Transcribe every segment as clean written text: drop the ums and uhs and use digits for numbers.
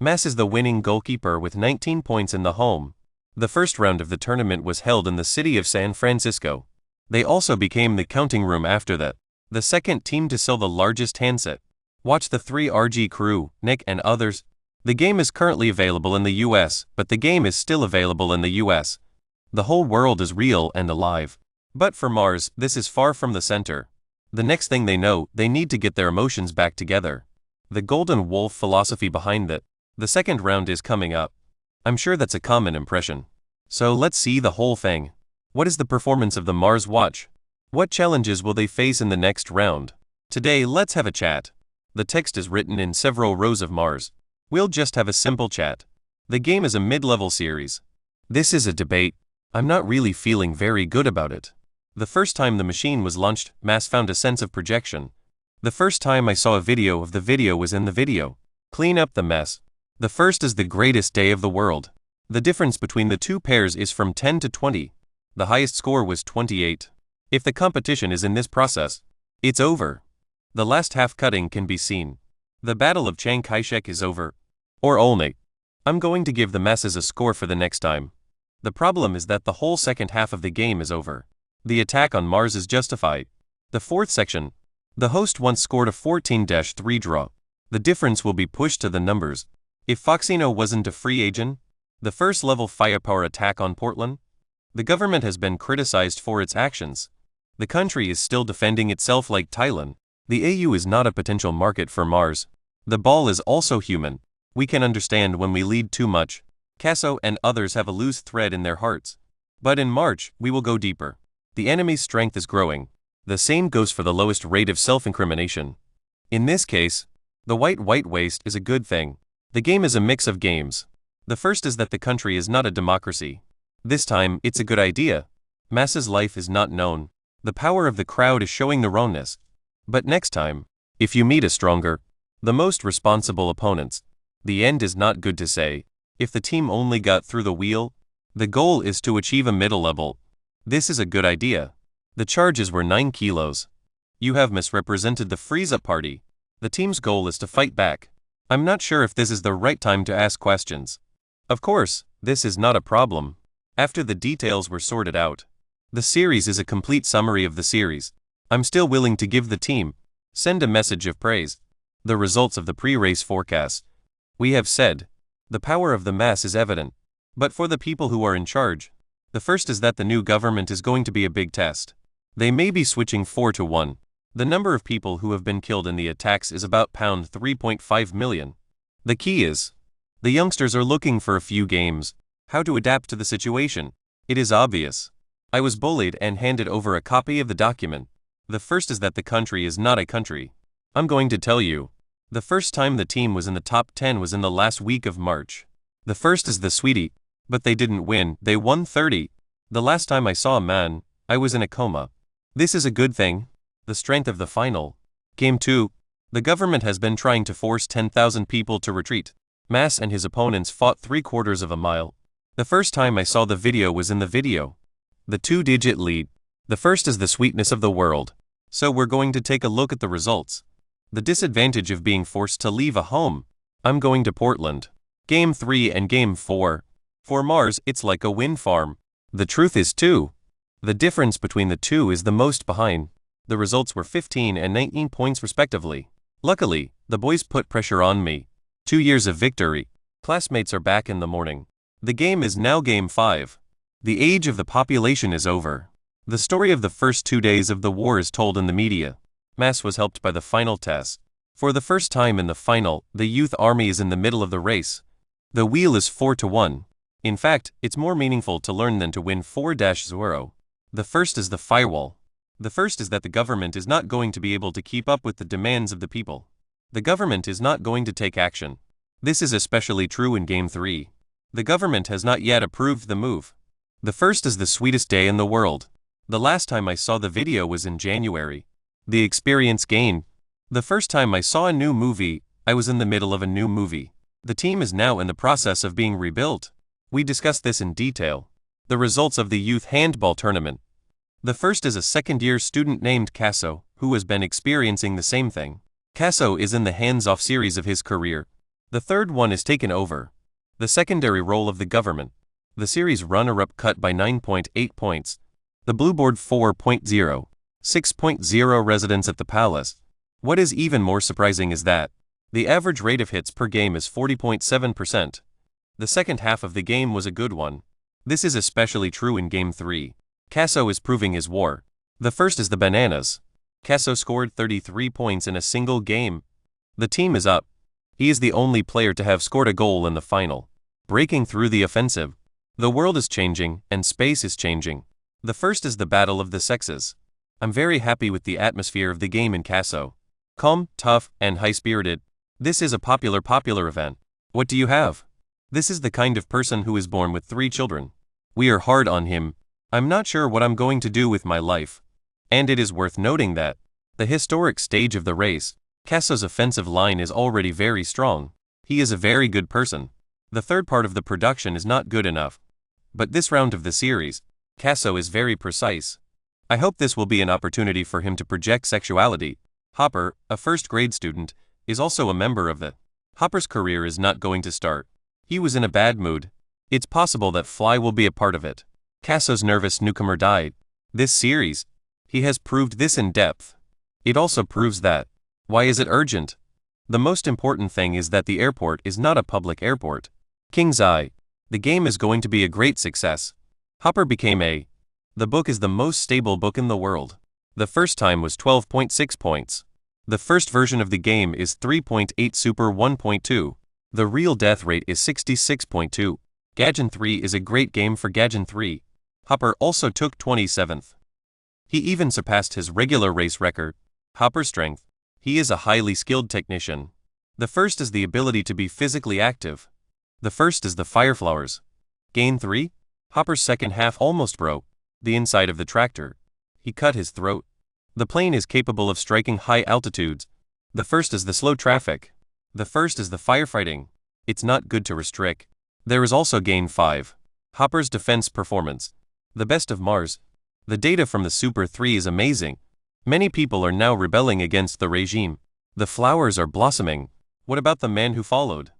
Mass is the winning goalkeeper with 19 points in the home. The first round of the tournament was held in the city of San Francisco. They also became the counting room after that. The second team to sell the largest handset. Watch the 3RG crew, Nick and others. The game is currently available in the US, but the game is still available in the US. The whole world is real and alive. But for Mars, this is far from the center. The next thing they know, they need to get their emotions back together. The golden wolf philosophy behind that. The second round is coming up. I'm sure that's a common impression. So let's see the whole thing. What is the performance of the Mars Watch? What challenges will they face in the next round? Today, let's have a chat. The text is written in several rows of Mars. We'll just have a simple chat. The game is a mid-level series. This is a debate. I'm not really feeling very good about it. The first time the machine was launched, Mass found a sense of projection. The first time I saw a video of the video was in the video. Clean up the mess. The first is the greatest day of the world. The difference between the two pairs is from 10 to 20. The highest score was 28. If the competition is in this process, it's over. The last half cutting can be seen. The Battle of Chiang Kai-shek is over. Or Olney. I'm going to give the masses a score for the next time. The problem is that the whole second half of the game is over. The attack on Mars is justified. The fourth section. The host once scored a 14-3 draw. The difference will be pushed to the numbers. If Foxino wasn't a free agent, the first level firepower attack on Portland, the government has been criticized for its actions. The country is still defending itself like Thailand. The AU is not a potential market for Mars. The ball is also human. We can understand when we lead too much. Casso and others have a loose thread in their hearts. But in March, we will go deeper. The enemy's strength is growing. The same goes for the lowest rate of self-incrimination. In this case, the white waste is a good thing. The game is a mix of games. The first is that the country is not a democracy. This time, it's a good idea. Mass's life is not known. The power of the crowd is showing the wrongness. But next time, if you meet a stronger, the most responsible opponents, the end is not good to say. If the team only got through the wheel, the goal is to achieve a middle level. This is a good idea. The charges were 9 kilos. You have misrepresented the freeze-up party. The team's goal is to fight back. I'm not sure if this is the right time to ask questions. Of course, this is not a problem. After the details were sorted out, the series is a complete summary of the series. I'm still willing to give the team, send a message of praise. The results of the pre-race forecast. We have said, the power of the mass is evident. But for the people who are in charge, the first is that the new government is going to be a big test. They may be switching 4 to 1. The number of people who have been killed in the attacks is about £3.5 million. The key is, the youngsters are looking for a few games, how to adapt to the situation. It is obvious. I was bullied and handed over a copy of the document. The first is that the country is not a country. I'm going to tell you. The first time the team was in the top 10 was in the last week of March. The first is the sweetie. But they didn't win, they won 30. The last time I saw a man, I was in a coma. This is a good thing. The strength of the final. Game 2. The government has been trying to force 10,000 people to retreat. Mass and his opponents fought 3/4 of a mile. The first time I saw the video was in the video. The 2-digit lead. The first is the sweetness of the world. So we're going to take a look at the results. The disadvantage of being forced to leave a home. I'm going to Portland. Game 3 and Game 4. For Mars, it's like a wind farm. The truth is 2. The difference between the two is the most behind. The results were 15 and 19 points respectively. Luckily, the boys put pressure on me. 2 years of victory. Classmates are back in the morning. The game is now Game 5. The age of the population is over. The story of the first 2 days of the war is told in the media. Mass was helped by the final test. For the first time in the final, the youth army is in the middle of the race. The wheel is 4 to 1. In fact, it's more meaningful to learn than to win 4-0. The first is the firewall. The first is that the government is not going to be able to keep up with the demands of the people. The government is not going to take action. This is especially true in Game 3. The government has not yet approved the move. The first is the sweetest day in the world. The last time I saw the video was in January. The experience gained. The first time I saw a new movie, I was in the middle of a new movie. The team is now in the process of being rebuilt. We discussed this in detail. The results of the youth handball tournament. The first is a second-year student named Casso, who has been experiencing the same thing. Casso is in the hands-off series of his career. The third one is taken over. The secondary role of the government. The series runner-up cut by 9.8 points. The blue board 4.0. 6.0 residents at the palace. What is even more surprising is that the average rate of hits per game is 40.7%. The second half of the game was a good one. This is especially true in Game 3. Casso is proving his war. The first is the bananas. Casso scored 33 points in a single game. The team is up. He is the only player to have scored a goal in the final. Breaking through the offensive. The world is changing, and space is changing. The first is the battle of the sexes. I'm very happy with the atmosphere of the game in Casso. Calm, tough, and high-spirited. This is a popular event. What do you have? This is the kind of person who is born with 3 children. We are hard on him. I'm not sure what I'm going to do with my life. And it is worth noting that the historic stage of the race, Casso's offensive line is already very strong. He is a very good person. The third part of the production is not good enough. But this round of the series, Casso is very precise. I hope this will be an opportunity for him to project sexuality. Hopper, a first-grade student, is also a member of the. Hopper's career is not going to start. He was in a bad mood. It's possible that Fly will be a part of it. Casso's nervous newcomer died. This series, he has proved this in depth. It also proves that. Why is it urgent? The most important thing is that the airport is not a public airport. King's Eye. The game is going to be a great success. Hopper became a. The book is the most stable book in the world. The first time was 12.6 points. The first version of the game is 3.8 Super 1.2. The real death rate is 66.2. Gaijin 3 is a great game for Gaijin 3. Hopper also took 27th. He even surpassed his regular race record. Hopper's strength. He is a highly skilled technician. The first is the ability to be physically active. The first is the Fireflowers. Gain 3. Hopper's second half almost broke the inside of the tractor. He cut his throat. The plane is capable of striking high altitudes. The first is the slow traffic. The first is the firefighting. It's not good to restrict. There is also Gain 5. Hopper's defense performance. The best of Mars. The data from the Super 3 is amazing. Many people are now rebelling against the regime. The flowers are blossoming. What about the man who followed?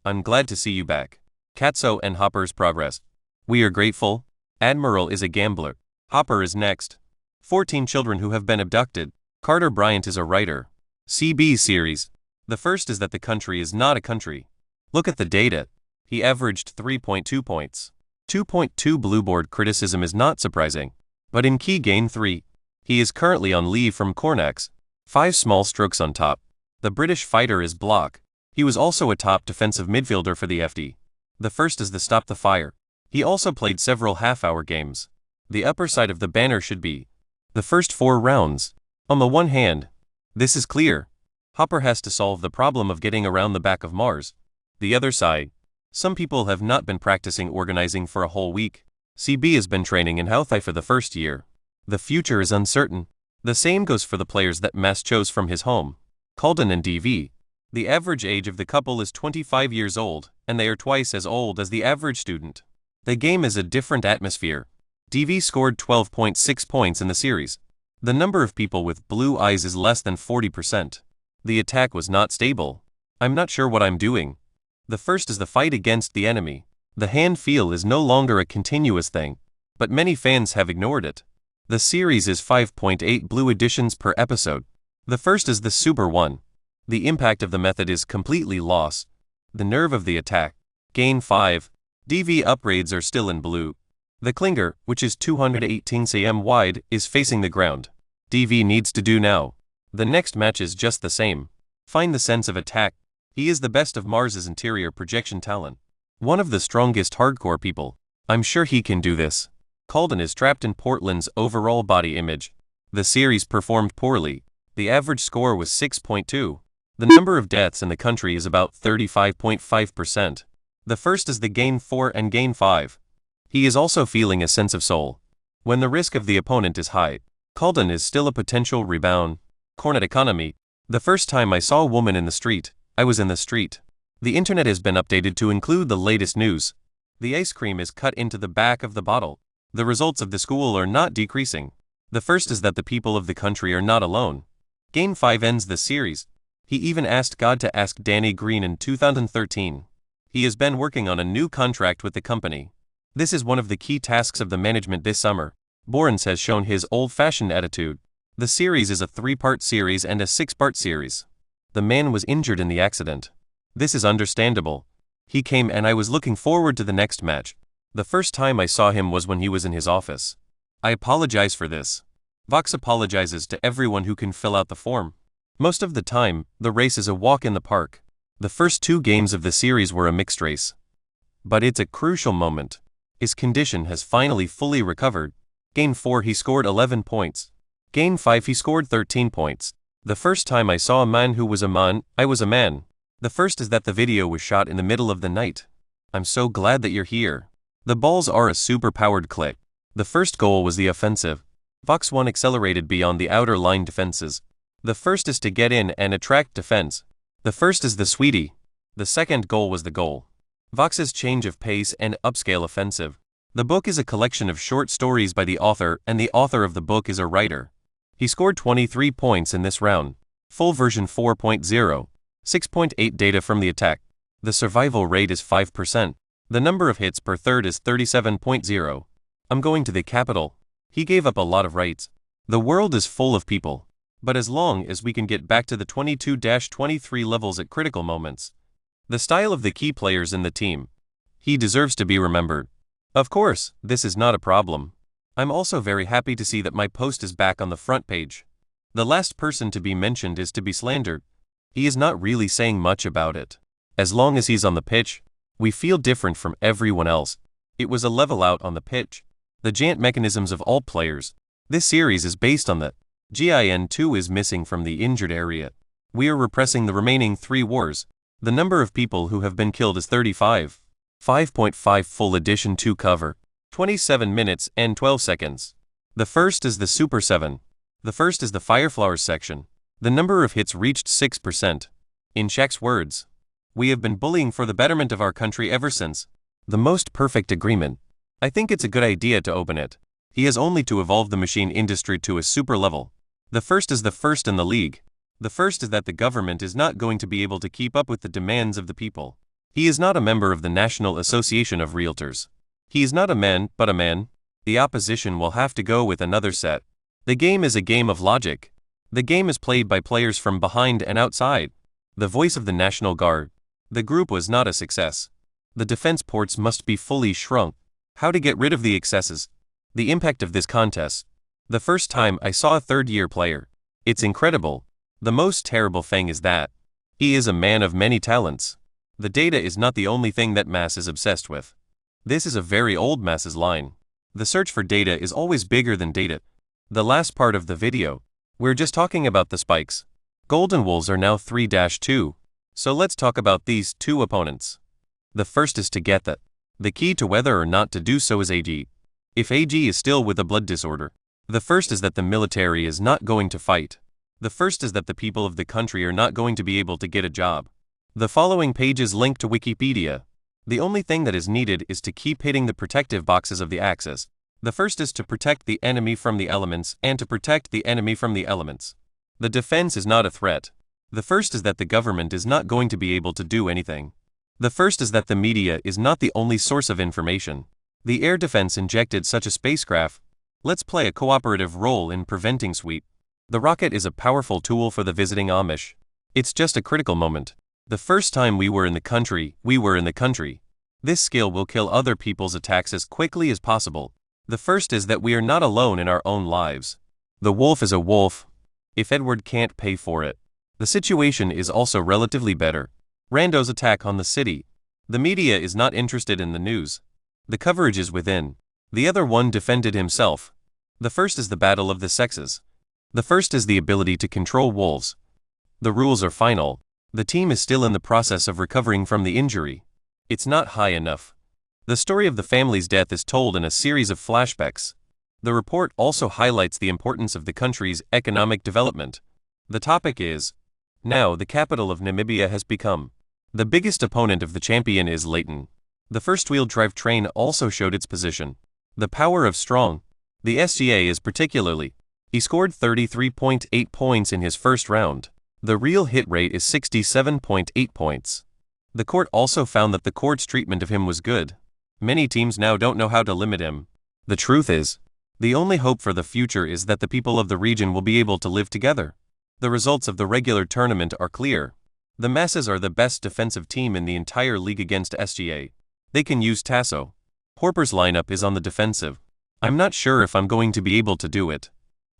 I'm glad to see you back. Casso and Hopper's progress. We are grateful. Admiral is a gambler. Hopper is next. 14 children who have been abducted. Carter Bryant is a writer. CB series. The first is that the country is not a country. Look at the data. He averaged 3.2 points. 2.2 blue board criticism is not surprising. But in key Gain 3, he is currently on leave from Cornax. 5 small strokes on top. The British fighter is Block. He was also a top defensive midfielder for the FD. The first is the Stop the Fire. He also played several half-hour games. The upper side of the banner should be the first 4 rounds. On the one hand, this is clear. Hopper has to solve the problem of getting around the back of Mars. The other side, some people have not been practicing organizing for a whole week. CB has been training in Houthai for the first year. The future is uncertain. The same goes for the players that Mass chose from his home. Calden and DV. The average age of the couple is 25 years old, and they are twice as old as the average student. The game is a different atmosphere. DV scored 12.6 points in the series. The number of people with blue eyes is less than 40%. The attack was not stable. I'm not sure what I'm doing. The first is the fight against the enemy. The hand feel is no longer a continuous thing, but many fans have ignored it. The series is 5.8 blue editions per episode. The first is the Super 1. The impact of the method is completely lost. The nerve of the attack. Gain 5. DV upgrades are still in blue. The Klinger, which is 218 cm wide, is facing the ground. DV needs to do now. The next match is just the same. Find the sense of attack. He is the best of Mars's interior projection talent. One of the strongest hardcore people. I'm sure he can do this. Calden is trapped in Portland's overall body image. The series performed poorly. The average score was 6.2. The number of deaths in the country is about 35.5%. The first is the Gain 4 and Gain 5. He is also feeling a sense of soul. When the risk of the opponent is high, Calden is still a potential rebound. Cornet economy. The first time I saw a woman in the street, I was in the street. The internet has been updated to include the latest news. The ice cream is cut into the back of the bottle. The results of the school are not decreasing. The first is that the people of the country are not alone. Gain 5 ends the series. He even asked God to ask Danny Green in 2013. He has been working on a new contract with the company. This is one of the key tasks of the management this summer. Borens has shown his old-fashioned attitude. The series is a 3-part series and a 6-part series. The man was injured in the accident. This is understandable. He came and I was looking forward to the next match. The first time I saw him was when he was in his office. I apologize for this. Vox apologizes to everyone who can fill out the form. Most of the time, the race is a walk in the park. The first 2 games of the series were a mixed race. But it's a crucial moment. His condition has finally fully recovered. Game 4 he scored 11 points. Game 5 he scored 13 points. The first time I saw a man who was a man, I was a man. The first is that the video was shot in the middle of the night. I'm so glad that you're here. The balls are a super-powered click. The first goal was the offensive. Vox 1 accelerated beyond the outer line defenses. The first is to get in and attract defense. The first is the sweetie. The second goal was the goal. Vox's change of pace and upscale offensive. The book is a collection of short stories by the author, and the author of the book is a writer. He scored 23 points in this round. Full version 4.0. 6.8 data from the attack. The survival rate is 5%. The number of hits per third is 37.0. I'm going to the capital. He gave up a lot of rights. The world is full of people. But as long as we can get back to the 22-23 levels at critical moments. The style of the key players in the team. He deserves to be remembered. Of course, this is not a problem. I'm also very happy to see that my post is back on the front page. The last person to be mentioned is to be slandered. He is not really saying much about it. As long as he's on the pitch, we feel different from everyone else. It was a level out on the pitch. The giant mechanisms of all players. This series is based on that. GIN2 is missing from the injured area. We are repressing the remaining 3 wars. The number of people who have been killed is 35. 5.5 full edition 2 cover. 27 minutes and 12 seconds. The first is the Super 7. The first is the Fireflowers section. The number of hits reached 6%. In Shaq's words, "We have been bullying for the betterment of our country ever since." The most perfect agreement. I think it's a good idea to open it. He has only to evolve the machine industry to a super level. The first is the first in the league. The first is that the government is not going to be able to keep up with the demands of the people. He is not a member of the National Association of Realtors. He is not a man, but a man. The opposition will have to go with another set. The game is a game of logic. The game is played by players from behind and outside. The voice of the National Guard. The group was not a success. The defense ports must be fully shrunk. How to get rid of the excesses. The impact of this contest. The first time I saw a third-year player. It's incredible. The most terrible thing is that he is a man of many talents. The data is not the only thing that Mass is obsessed with. This is a very old Mass's line. The search for data is always bigger than data. The last part of the video. We're just talking about the spikes. Golden Wolves are now 3-2. So let's talk about these 2 opponents. The first is to get that. The key to whether or not to do so is AG. If AG is still with a blood disorder. The first is that the military is not going to fight. The first is that the people of the country are not going to be able to get a job. The following page is linked to Wikipedia. The only thing that is needed is to keep hitting the protective boxes of the axis. The first is to protect the enemy from the elements and to protect the enemy from the elements. The defense is not a threat. The first is that the government is not going to be able to do anything. The first is that the media is not the only source of information. The air defense injected such a spacecraft. Let's play a cooperative role in preventing sweep. The rocket is a powerful tool for the visiting Amish. It's just a critical moment. The first time we were in the country, we were in the country. This skill will kill other people's attacks as quickly as possible. The first is that we are not alone in our own lives. The wolf is a wolf. If Edward can't pay for it. The situation is also relatively better. Rando's attack on the city. The media is not interested in the news. The coverage is within. The other one defended himself. The first is the battle of the sexes. The first is the ability to control wolves. The rules are final. The team is still in the process of recovering from the injury. It's not high enough. The story of the family's death is told in a series of flashbacks. The report also highlights the importance of the country's economic development. The topic is, now the capital of Namibia has become. The biggest opponent of the champion is Leighton. The first wheel drive train also showed its position. The power of strong. The SGA is particularly. He scored 33.8 points in his first round. The real hit rate is 67.8 points. The court also found that the court's treatment of him was good. Many teams now don't know how to limit him. The truth is, the only hope for the future is that the people of the region will be able to live together. The results of the regular tournament are clear. The Masses are the best defensive team in the entire league against SGA. They can use Tasso. Horper's lineup is on the defensive. I'm not sure if I'm going to be able to do it.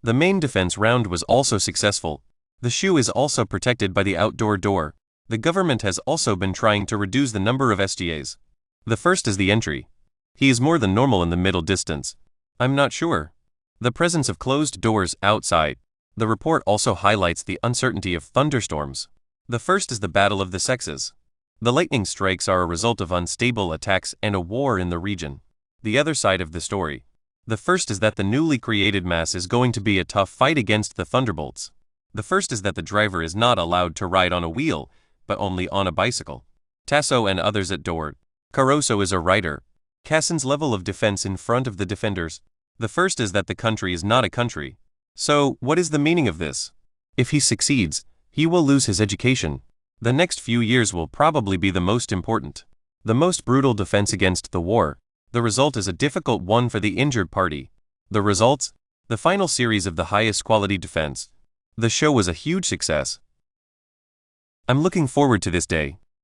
The main defense round was also successful. The shoe is also protected by the outdoor door. The government has also been trying to reduce the number of SGAs. The first is the entry. He is more than normal in the middle distance. I'm not sure. The presence of closed doors outside. The report also highlights the uncertainty of thunderstorms. The first is the battle of the sexes. The lightning strikes are a result of unstable attacks and a war in the region. The other side of the story. The first is that the newly created mass is going to be a tough fight against the Thunderbolts. The first is that the driver is not allowed to ride on a wheel, but only on a bicycle. Tasso and others adored. Caruso is a rider. Cassin's level of defense in front of the defenders. The first is that the country is not a country. So, what is the meaning of this? If he succeeds, he will lose his education. The next few years will probably be the most important. The most brutal defense against the war. The result is a difficult one for the injured party. The results? The final series of the highest quality defense. The show was a huge success. I'm looking forward to this day.